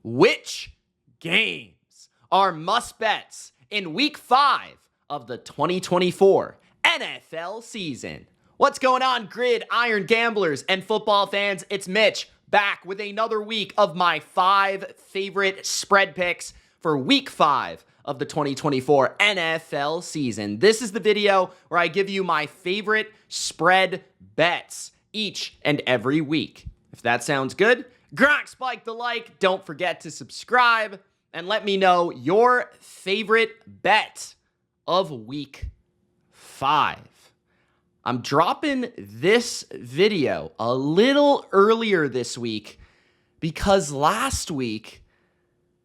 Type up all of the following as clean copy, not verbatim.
Which games are must bets in week 5 of the 2024 NFL season? What's going on, gridiron gamblers and football fans? It's Mitch back with another week of my 5 favorite spread picks for week 5 of the 2024 NFL season. This is the video where I give you my favorite spread bets each and every week. If that sounds good, spike the like, don't forget to subscribe, and let me know your favorite bet of week 5. I'm dropping this video a little earlier this week because last week,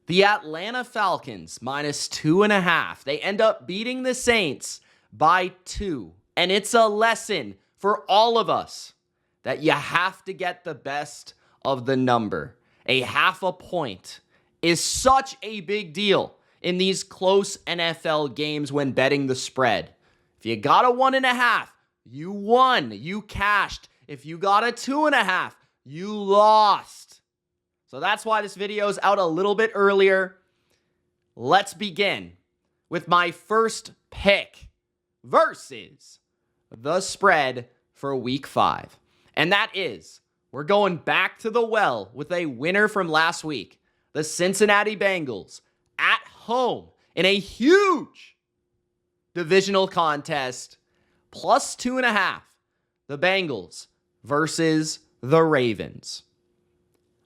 the Atlanta Falcons -2.5. They end up beating the Saints by 2. And it's a lesson for all of us that you have to get the best of the number. A half a point is such a big deal in these close NFL games when betting the spread. If you got a 1.5, you won. You cashed. If you got a 2.5, you lost. So that's why this video is out a little bit earlier. Let's begin with my first pick versus the spread for week 5. And that is, we're going back to the well with a winner from last week. The Cincinnati Bengals at home in a huge divisional contest, +2.5. The Bengals versus the Ravens.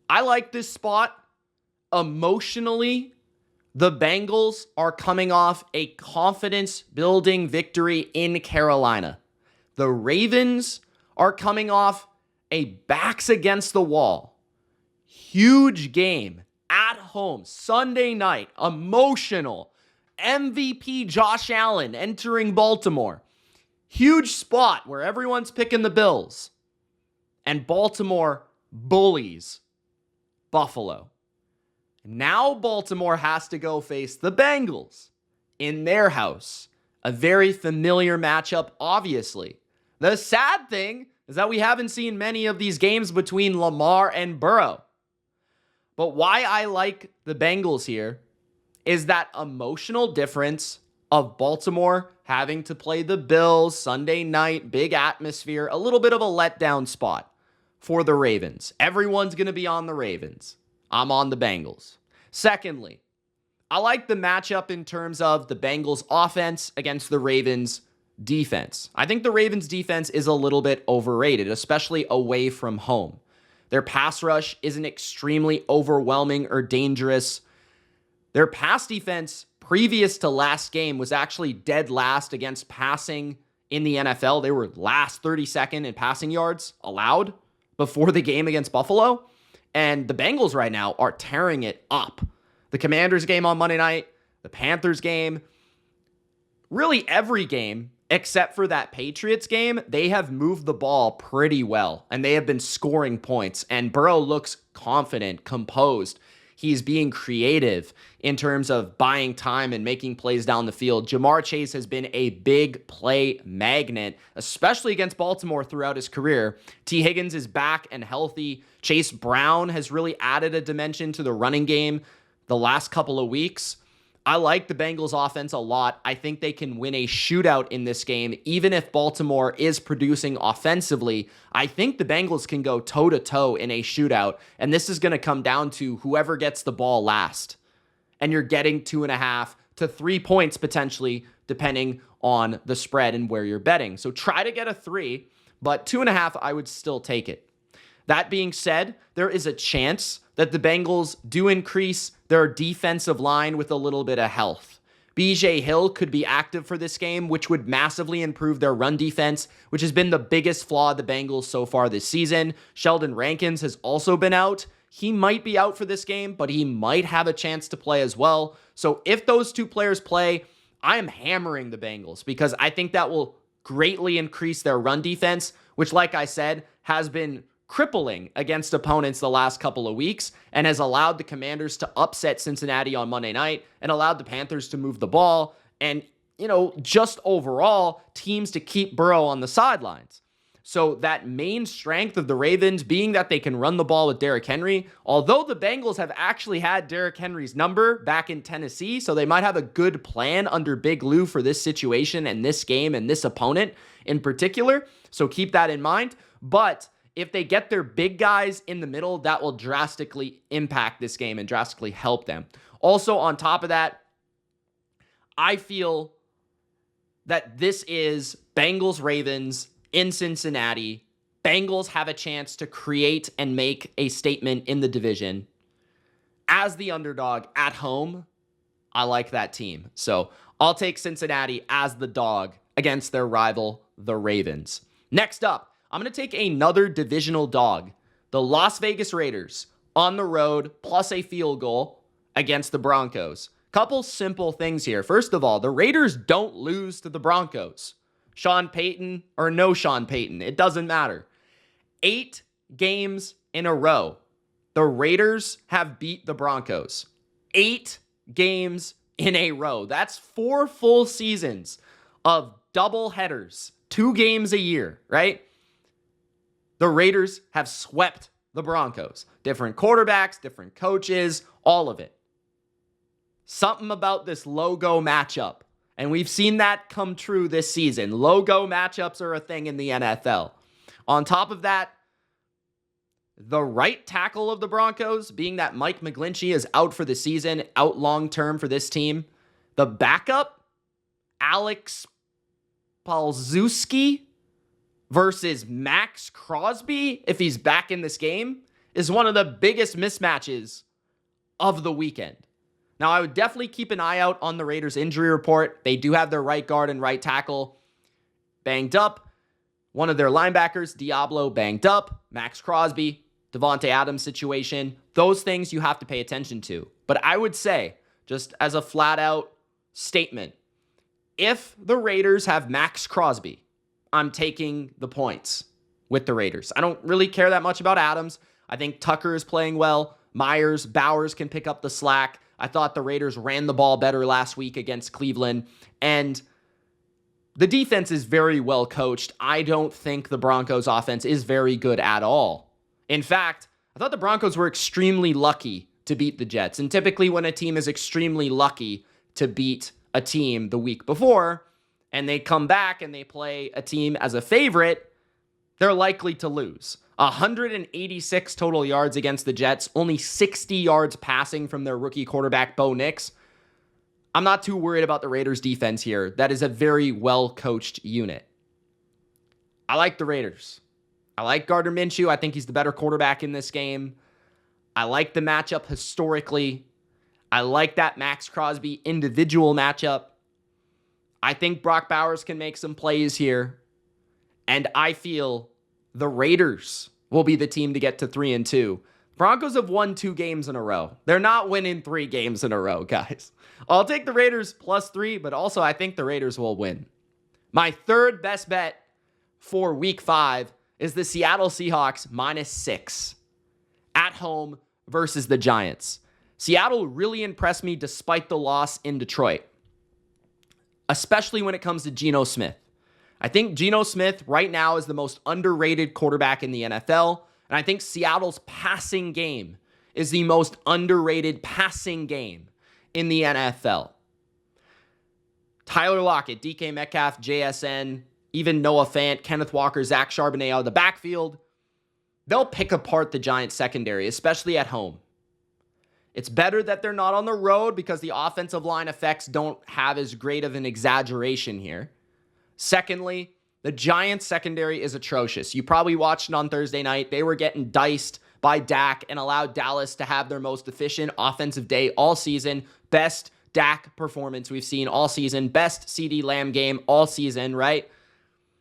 I like this spot. Emotionally, the Bengals are coming off a confidence-building victory in Carolina. The Ravens are coming off a backs against the wall, huge game at home, Sunday night, emotional, MVP Josh Allen entering Baltimore. Huge spot where everyone's picking the Bills. And Baltimore bullies Buffalo. Now Baltimore has to go face the Bengals in their house. A very familiar matchup, obviously. The sad thing is that we haven't seen many of these games between Lamar and Burrow. But why I like the Bengals here is that emotional difference of Baltimore having to play the Bills Sunday night, big atmosphere, a little bit of a letdown spot for the Ravens. Everyone's going to be on the Ravens. I'm on the Bengals. Secondly, I like the matchup in terms of the Bengals offense against the Ravens defense. I think the Ravens defense is a little bit overrated, especially away from home. Their pass rush isn't extremely overwhelming or dangerous. Their pass defense previous to last game was actually dead last against passing in the NFL. They were last 32nd in passing yards allowed before the game against Buffalo. And the Bengals right now are tearing it up. The Commanders game on Monday night, the Panthers game, really every game except for that Patriots game, they have moved the ball pretty well, and they have been scoring points, and Burrow looks confident, composed. He's being creative in terms of buying time and making plays down the field. Jamar Chase has been a big play magnet, especially against Baltimore throughout his career. T. Higgins is back and healthy. Chase Brown has really added a dimension to the running game the last couple of weeks. I like the Bengals offense a lot. I think they can win a shootout in this game, even if Baltimore is producing offensively. I think the Bengals can go toe-to-toe in a shootout, and this is going to come down to whoever gets the ball last. And you're getting 2.5 to 3 points potentially, depending on the spread and where you're betting. So try to get a 3, but 2.5, I would still take it. That being said, there is a chance that the Bengals do increase their defensive line with a little bit of health. B.J. Hill could be active for this game, which would massively improve their run defense, which has been the biggest flaw of the Bengals so far this season. Sheldon Rankins has also been out. He might be out for this game, but he might have a chance to play as well. So if those two players play, I am hammering the Bengals because I think that will greatly increase their run defense, which, like I said, has been crippling against opponents the last couple of weeks and has allowed the Commanders to upset Cincinnati on Monday night and allowed the Panthers to move the ball and, just overall teams to keep Burrow on the sidelines. So that main strength of the Ravens being that they can run the ball with Derrick Henry, although the Bengals have actually had Derrick Henry's number back in Tennessee, so they might have a good plan under Big Lou for this situation and this game and this opponent in particular. So keep that in mind. But if they get their big guys in the middle, that will drastically impact this game and drastically help them. Also, on top of that, I feel that this is Bengals-Ravens in Cincinnati. Bengals have a chance to create and make a statement in the division. As the underdog at home, I like that team. So I'll take Cincinnati as the dog against their rival, the Ravens. Next up, I'm going to take another divisional dog, the Las Vegas Raiders, on the road, plus a field goal against the Broncos. Couple simple things here. First of all, the Raiders don't lose to the Broncos. Sean Payton or no Sean Payton, it doesn't matter. 8 games in a row, the Raiders have beat the Broncos. 8 games in a row. That's 4 full seasons of double headers, 2 games a year, right? The Raiders have swept the Broncos. Different quarterbacks, different coaches, all of it. Something about this logo matchup. And we've seen that come true this season. Logo matchups are a thing in the NFL. On top of that, the right tackle of the Broncos, being that Mike McGlinchey is out for the season, out long-term for this team. The backup, Alex Palzewski versus Max Crosby, if he's back in this game, is one of the biggest mismatches of the weekend. Now, I would definitely keep an eye out on the Raiders' injury report. They do have their right guard and right tackle banged up. One of their linebackers, Diablo, banged up. Max Crosby, Devontae Adams situation. Those things you have to pay attention to. But I would say, just as a flat-out statement, if the Raiders have Max Crosby, I'm taking the points with the Raiders. I don't really care that much about Adams. I think Tucker is playing well. Myers, Bowers can pick up the slack. I thought the Raiders ran the ball better last week against Cleveland. And the defense is very well coached. I don't think the Broncos offense is very good at all. In fact, I thought the Broncos were extremely lucky to beat the Jets. And typically when a team is extremely lucky to beat a team the week before, and they come back and they play a team as a favorite, they're likely to lose. 186 total yards against the Jets, only 60 yards passing from their rookie quarterback, Bo Nix. I'm not too worried about the Raiders' defense here. That is a very well-coached unit. I like the Raiders. I like Gardner Minshew. I think he's the better quarterback in this game. I like the matchup historically. I like that Max Crosby individual matchup. I think Brock Bowers can make some plays here. And I feel the Raiders will be the team to get to 3-2. Broncos have won 2 games in a row. They're not winning 3 games in a row, guys. I'll take the Raiders +3, but also I think the Raiders will win. My third best bet for week 5 is the Seattle Seahawks -6 at home versus the Giants. Seattle really impressed me despite the loss in Detroit, especially when it comes to Geno Smith. I think Geno Smith right now is the most underrated quarterback in the NFL, and I think Seattle's passing game is the most underrated passing game in the NFL. Tyler Lockett, DK Metcalf, JSN, even Noah Fant, Kenneth Walker, Zach Charbonnet out of the backfield, they'll pick apart the Giants secondary, especially at home. It's better that they're not on the road because the offensive line effects don't have as great of an exaggeration here. Secondly, the Giants secondary is atrocious. You probably watched it on Thursday night. They were getting diced by Dak and allowed Dallas to have their most efficient offensive day all season. Best Dak performance we've seen all season. Best CeeDee Lamb game all season, right?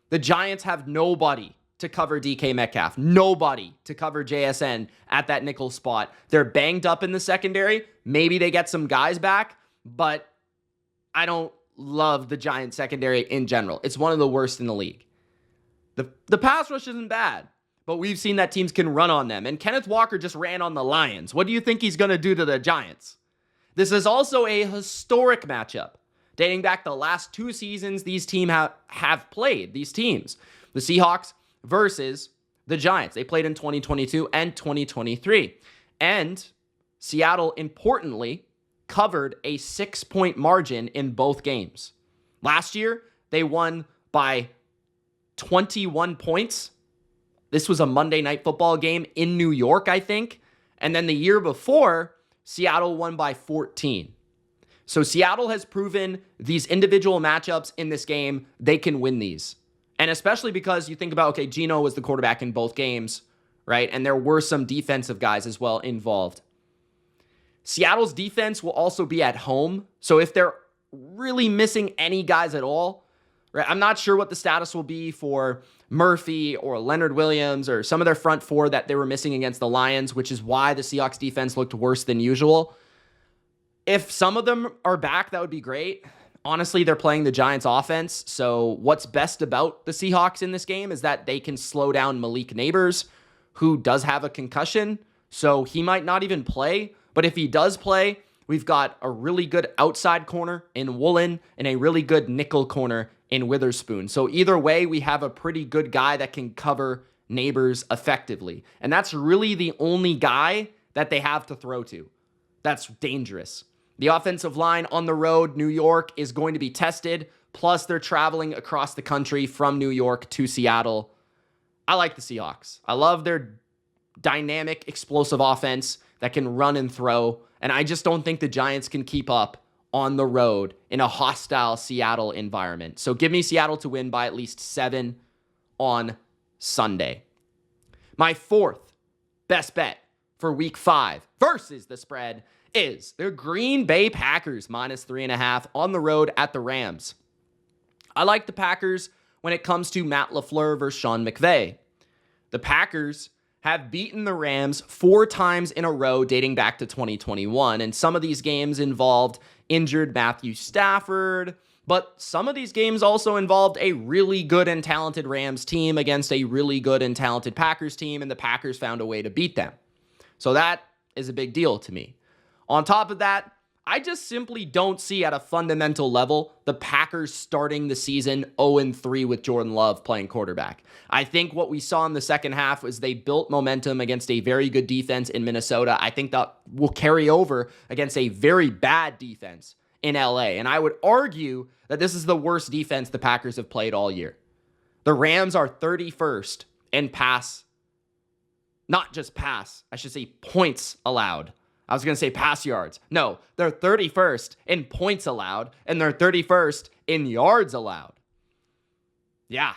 The Giants have nobody to cover DK Metcalf. Nobody to cover JSN at that nickel spot. They're banged up in the secondary. Maybe they get some guys back, but I don't love the Giants secondary in general. It's one of the worst in the league. The pass rush isn't bad, but we've seen that teams can run on them. And Kenneth Walker just ran on the Lions. What do you think he's going to do to the Giants? This is also a historic matchup. Dating back the last 2 seasons these teams have played, these teams. The Seahawks versus the Giants. They played in 2022 and 2023. And Seattle, importantly, covered a 6-point margin in both games. Last year, they won by 21 points. This was a Monday Night Football game in New York, I think. And then the year before, Seattle won by 14. So Seattle has proven these individual matchups in this game, they can win these. And especially because you think about, okay, Geno was the quarterback in both games, right? And there were some defensive guys as well involved. Seattle's defense will also be at home. So if they're really missing any guys at all, right? I'm not sure what the status will be for Murphy or Leonard Williams or some of their front four that they were missing against the Lions, which is why the Seahawks defense looked worse than usual. If some of them are back, that would be great. Honestly, they're playing the Giants offense. So what's best about the Seahawks in this game is that they can slow down Malik Neighbors, who does have a concussion. So he might not even play. But if he does play, we've got a really good outside corner in Woolen and a really good nickel corner in Witherspoon. So either way, we have a pretty good guy that can cover Neighbors effectively. And that's really the only guy that they have to throw to. That's dangerous. The offensive line on the road, New York, is going to be tested. Plus, they're traveling across the country from New York to Seattle. I like the Seahawks. I love their dynamic, explosive offense that can run and throw. And I just don't think the Giants can keep up on the road in a hostile Seattle environment. So give me Seattle to win by at least 7 on Sunday. My fourth best bet for week 5 versus the spread is the Green Bay Packers minus 3.5 on the road at the Rams. I like the Packers when it comes to Matt LaFleur versus Sean McVay. The Packers have beaten the Rams 4 times in a row dating back to 2021, and some of these games involved injured Matthew Stafford, but some of these games also involved a really good and talented Rams team against a really good and talented Packers team, and the Packers found a way to beat them. So that is a big deal to me. On top of that, I just simply don't see at a fundamental level the Packers starting the season 0-3 with Jordan Love playing quarterback. I think what we saw in the second half was they built momentum against a very good defense in Minnesota. I think that will carry over against a very bad defense in LA. And I would argue that this is the worst defense the Packers have played all year. The Rams are 31st in points allowed. I was going to say pass yards. No, they're 31st in points allowed, and they're 31st in yards allowed. Yeah.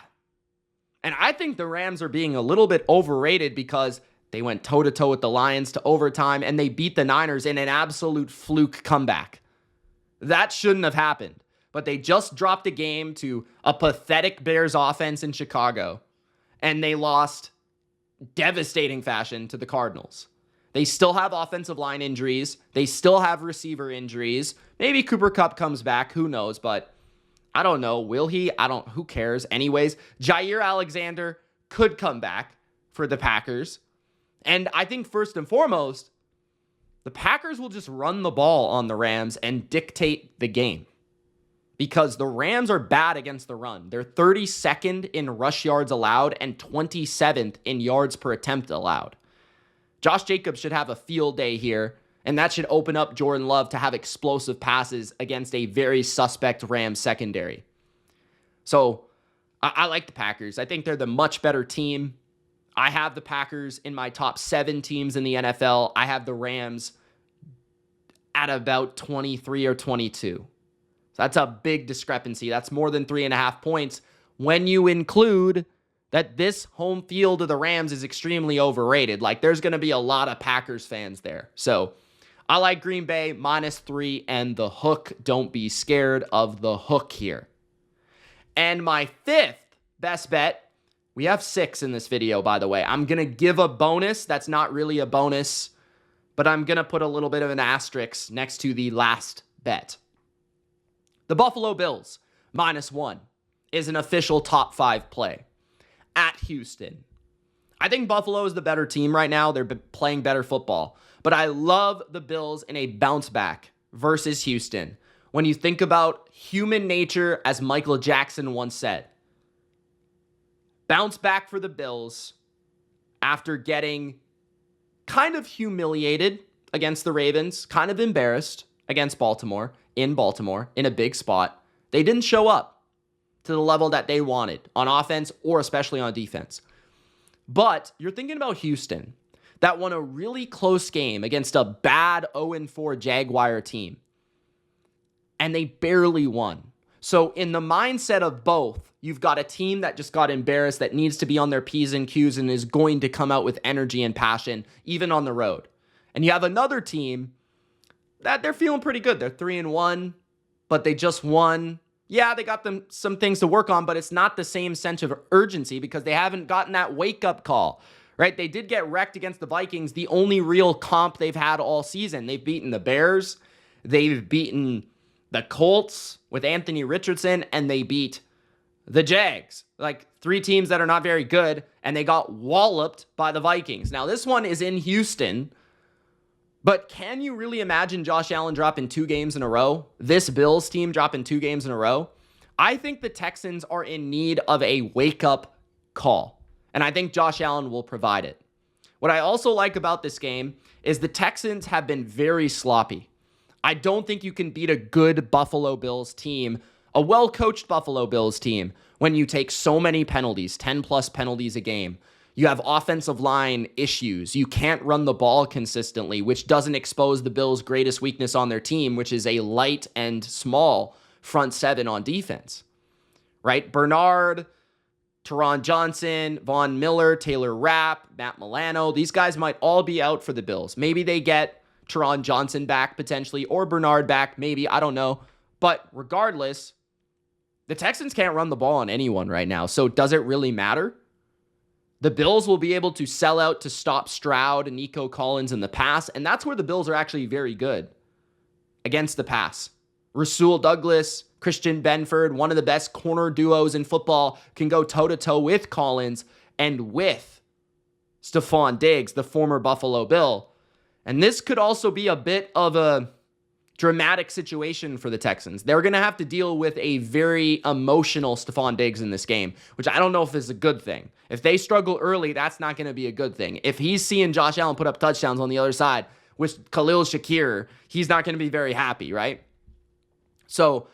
And I think the Rams are being a little bit overrated because they went toe-to-toe with the Lions to overtime, and they beat the Niners in an absolute fluke comeback. That shouldn't have happened. But they just dropped a game to a pathetic Bears offense in Chicago, and they lost devastating fashion to the Cardinals. They still have offensive line injuries. They still have receiver injuries. Maybe Cooper Kupp comes back. Who knows? But I don't know. Will he? Who cares? Anyways, Jair Alexander could come back for the Packers. And I think first and foremost, the Packers will just run the ball on the Rams and dictate the game. Because the Rams are bad against the run. They're 32nd in rush yards allowed and 27th in yards per attempt allowed. Josh Jacobs should have a field day here, and that should open up Jordan Love to have explosive passes against a very suspect Rams secondary. So I like the Packers. I think they're the much better team. I have the Packers in my top 7 teams in the NFL. I have the Rams at about 23 or 22. So that's a big discrepancy. That's more than 3.5 points when you include that this home field of the Rams is extremely overrated. Like, there's going to be a lot of Packers fans there. So I like Green Bay -3 and the hook. Don't be scared of the hook here. And my 5th best bet, we have 6 in this video, by the way. I'm going to give a bonus. That's not really a bonus, but I'm going to put a little bit of an asterisk next to the last bet. The Buffalo Bills -1 is an official top 5 play at Houston. I think Buffalo is the better team right now. They're playing better football. But I love the Bills in a bounce back versus Houston. When you think about human nature, as Michael Jackson once said, bounce back for the Bills after getting kind of humiliated against the Ravens, kind of embarrassed against Baltimore, in a big spot. They didn't show up to the level that they wanted on offense or especially on defense. But you're thinking about Houston, that won a really close game against a bad 0-4 Jaguar team, and they barely won. So in the mindset of both, you've got a team that just got embarrassed, that needs to be on their P's and Q's and is going to come out with energy and passion, even on the road. And you have another team that they're feeling pretty good. They're 3-1, but they just won. Yeah, they got them some things to work on, but it's not the same sense of urgency because they haven't gotten that wake-up call, right? They did get wrecked against the Vikings, the only real comp they've had all season. They've beaten the Bears, they've beaten the Colts with Anthony Richardson, and they beat the Jags. Like 3 teams that are not very good, and they got walloped by the Vikings. Now, this one is in Houston, but can you really imagine Josh Allen dropping 2 games in a row? This Bills team dropping 2 games in a row? I think the Texans are in need of a wake-up call, and I think Josh Allen will provide it. What I also like about this game is the Texans have been very sloppy. I don't think you can beat a good Buffalo Bills team, a well-coached Buffalo Bills team, when you take so many penalties, 10-plus penalties a game. You have offensive line issues. You can't run the ball consistently, which doesn't expose the Bills' greatest weakness on their team, which is a light and small front seven on defense, right? Bernard, Teron Johnson, Von Miller, Taylor Rapp, Matt Milano, these guys might all be out for the Bills. Maybe they get Teron Johnson back potentially, or Bernard back, maybe, I don't know. But regardless, the Texans can't run the ball on anyone right now, so does it really matter? The Bills will be able to sell out to stop Stroud and Nico Collins in the pass, and that's where the Bills are actually very good against the pass. Rasul Douglas, Christian Benford, one of the best corner duos in football, can go toe-to-toe with Collins and with Stephon Diggs, the former Buffalo Bill. And this could also be a bit of a dramatic situation for the Texans. They're going to have to deal with a very emotional Stephon Diggs in this game, which I don't know if is a good thing. If they struggle early, that's not going to be a good thing. If he's seeing Josh Allen put up touchdowns on the other side with Khalil Shakir, he's not going to be very happy, right? So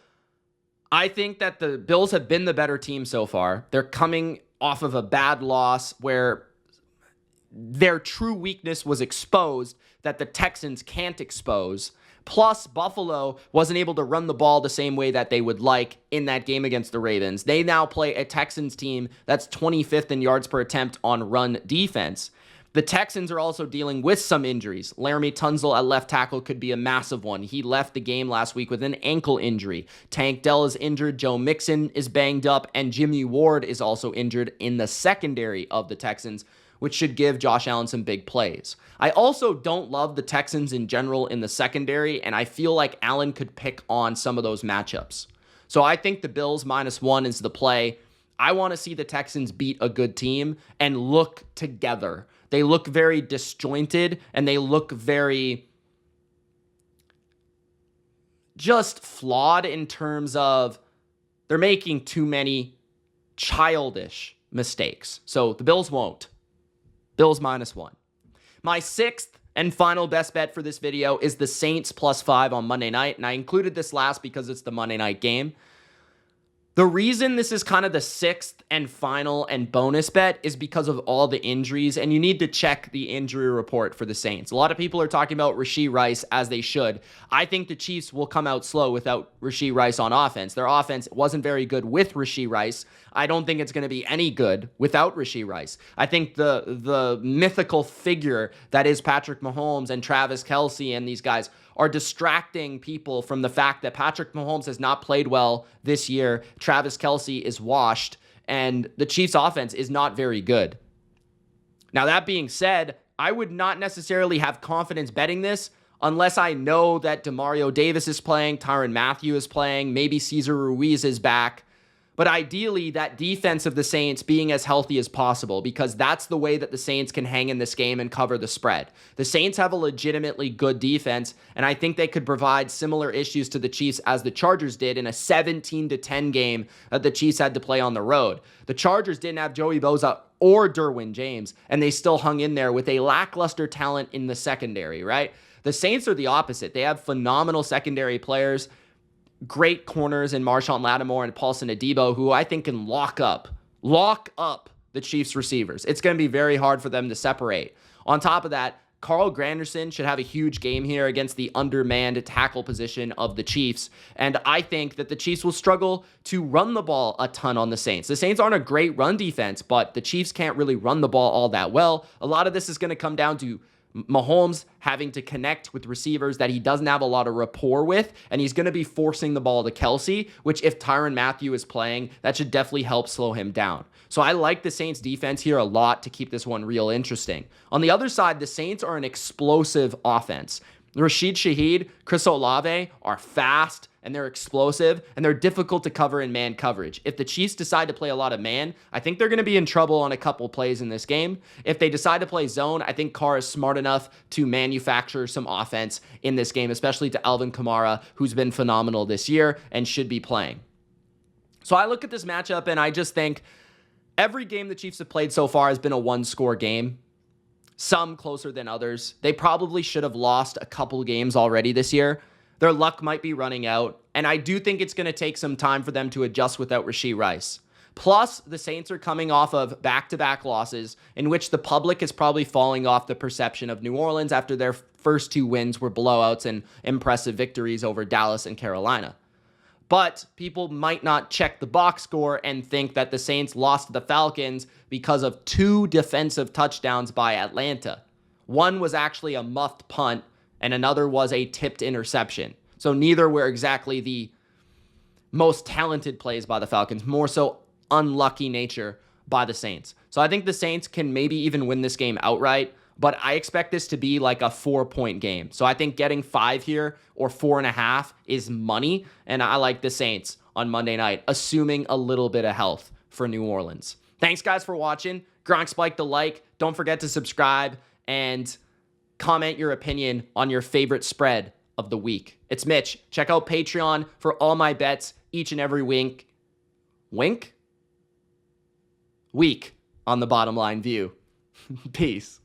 I think that the Bills have been the better team so far. They're coming off of a bad loss where their true weakness was exposed that the Texans can't expose. Plus, Buffalo wasn't able to run the ball the same way that they would like in that game against the Ravens. They now play a Texans team that's 25th in yards per attempt on run defense. The Texans are also dealing with some injuries. Laramie Tunsil at left tackle could be a massive one. He left the game last week with an ankle injury. Tank Dell is injured. Joe Mixon is banged up. And Jimmy Ward is also injured in the secondary of the Texans, which should give Josh Allen some big plays. I also don't love the Texans in general in the secondary, and I feel like Allen could pick on some of those matchups. So I think the Bills -1 is the play. I want to see the Texans beat a good team and look together. They look very disjointed, and they look very just flawed in terms of they're making too many childish mistakes. So the Bills won't. Bills -1. My 6th and final best bet for this video is the Saints +5 on Monday night. And I included this last because it's the Monday night game. The reason this is kind of the 6th and final and bonus bet is because of all the injuries, and you need to check the injury report for the Saints. A lot of people are talking about Rashee Rice, as they should. I think the Chiefs will come out slow without Rashee Rice on offense. Their offense wasn't very good with Rashee Rice. I don't think it's going to be any good without Rashee Rice. I think the mythical figure that is Patrick Mahomes and Travis Kelce and these guys are distracting people from the fact that Patrick Mahomes has not played well this year. Travis Kelce is washed, and the Chiefs' offense is not very good. Now, that being said, I would not necessarily have confidence betting this unless I know that Demario Davis is playing, Tyrann Mathieu is playing, maybe Cesar Ruiz is back. But ideally, that defense of the Saints being as healthy as possible, because that's the way that the Saints can hang in this game and cover the spread. The Saints have a legitimately good defense, and I think they could provide similar issues to the Chiefs as the Chargers did in a 17-10 game that the Chiefs had to play on the road. The Chargers didn't have Joey Bosa or Derwin James, and they still hung in there with a lackluster talent in the secondary, right? The Saints are the opposite. They have phenomenal secondary players, great corners in Marshawn Lattimore and Paulson Adebo, who I think can lock up the Chiefs receivers. It's going to be very hard for them to separate. On top of that, Carl Granderson should have a huge game here against the undermanned tackle position of the Chiefs. And I think that the Chiefs will struggle to run the ball a ton on the Saints. The Saints aren't a great run defense, but the Chiefs can't really run the ball all that well. A lot of this is going to come down to Mahomes having to connect with receivers that he doesn't have a lot of rapport with, and he's going to be forcing the ball to Kelsey, which if Tyrann Mathieu is playing, that should definitely help slow him down. So I like the Saints defense here a lot to keep this one real interesting. On the other side, the Saints are an explosive offense. Rashid Shaheed, Chris Olave are fast, and they're explosive, and they're difficult to cover in man coverage. If the Chiefs decide to play a lot of man, I think they're going to be in trouble on a couple plays in this game. If they decide to play zone, I think Carr is smart enough to manufacture some offense in this game, especially to Alvin Kamara, who's been phenomenal this year and should be playing. So I look at this matchup, and I just think every game the Chiefs have played so far has been a one-score game. Some closer than others. They probably should have lost a couple games already this year. Their luck might be running out, and I do think it's going to take some time for them to adjust without Rashee Rice. Plus, the Saints are coming off of back-to-back losses in which the public is probably falling off the perception of New Orleans after their first two wins were blowouts and impressive victories over Dallas and Carolina. But people might not check the box score and think that the Saints lost to the Falcons because of two defensive touchdowns by Atlanta. One was actually a muffed punt, and another was a tipped interception. So neither were exactly the most talented plays by the Falcons, more so unlucky nature by the Saints. So I think the Saints can maybe even win this game outright, but I expect this to be like a 4-point game. So I think getting 5 here or 4.5 is money, and I like the Saints on Monday night, assuming a little bit of health for New Orleans. Thanks, guys, for watching. Gronk spiked the like. Don't forget to subscribe and comment your opinion on your favorite spread of the week. It's Mitch. Check out Patreon for all my bets each and every week on the Bottom Line View. Peace.